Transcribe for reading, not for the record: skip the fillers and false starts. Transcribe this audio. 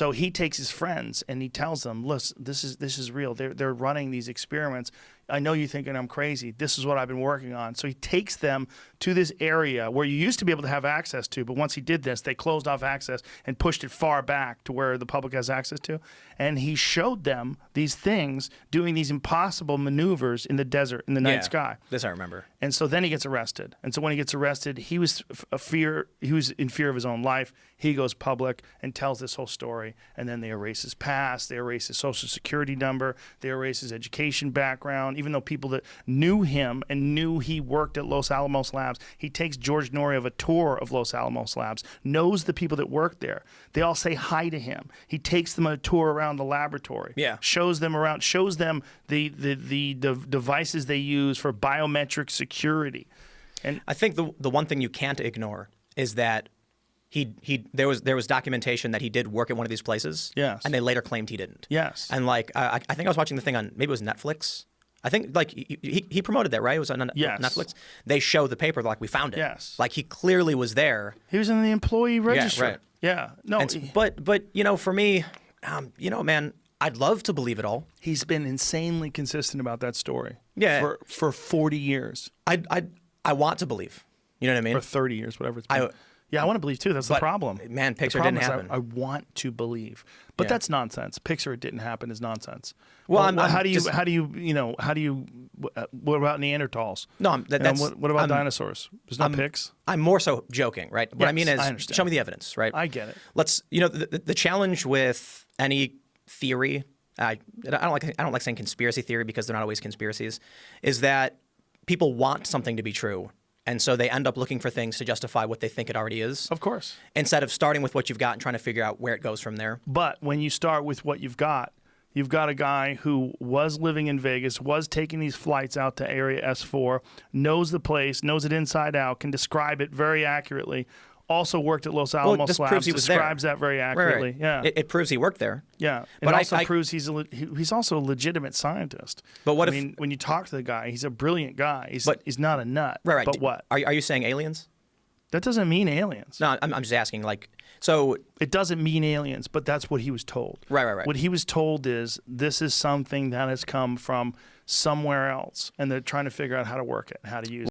So he takes his friends and he tells them, "Listen, this is real. They're running these experiments. I know you're thinking I'm crazy. This is what I've been working on." So he takes them to this area where you used to be able to have access to, but once he did this, they closed off access and pushed it far back to where the public has access to. And he showed them these things doing these impossible maneuvers in the desert, in the night sky. This I remember. And so then he gets arrested. And so when he gets arrested, he was in fear of his own life. He goes public and tells this whole story. And then they erase his past, they erase his social security number, they erase his education background. Even though people that knew him and knew he worked at Los Alamos Labs, he takes George Norrie of a tour of Los Alamos Labs, knows the people that work there. They all say hi to him. He takes them on a tour around the laboratory. Shows them around, shows them the devices they use for biometric security. And I think the one thing you can't ignore is that there was documentation that he did work at one of these places. Yes. And they later claimed he didn't. Yes. And like I think I was watching the thing on, maybe it was Netflix. I think like he promoted that, right? It was on Netflix. They show the paper like we found it. Yes. Like he clearly was there. He was in the employee register. Yeah, right. Yeah. No. But you know, for me, you know, man, I'd love to believe it all. He's been insanely consistent about that story. Yeah. For 40 years. I want to believe. You know what I mean? Or 30 years, whatever it's been. Yeah, I want to believe too. That's the problem. Man, Pixar didn't happen. I want to believe, but that's nonsense. Pixar, it didn't happen is nonsense. Well, how do you what about Neanderthals? No, what about dinosaurs? There's no pics. I'm more so joking, right? What I mean is, show me the evidence, right? I get it. Let's, you know, the challenge with any theory, I don't like saying conspiracy theory because they're not always conspiracies, is that people want something to be true. And so they end up looking for things to justify what they think it already is. Of course. Instead of starting with what you've got and trying to figure out where it goes from there. But when you start with what you've got a guy who was living in Vegas, was taking these flights out to Area S4, knows the place, knows it inside out, can describe it very accurately. Also worked at Los Alamos Labs, describes that very accurately. Right. Yeah, it proves he worked there. Yeah, but it also proves he's also a legitimate scientist. But what I mean, when you talk to the guy, he's a brilliant guy. He's not a nut. Right. But what? Are you saying aliens? That doesn't mean aliens. No, I'm just asking. Like, so it doesn't mean aliens, but that's what he was told. Right. What he was told is this is something that has come from somewhere else, and they're trying to figure out how to work it, how to use it.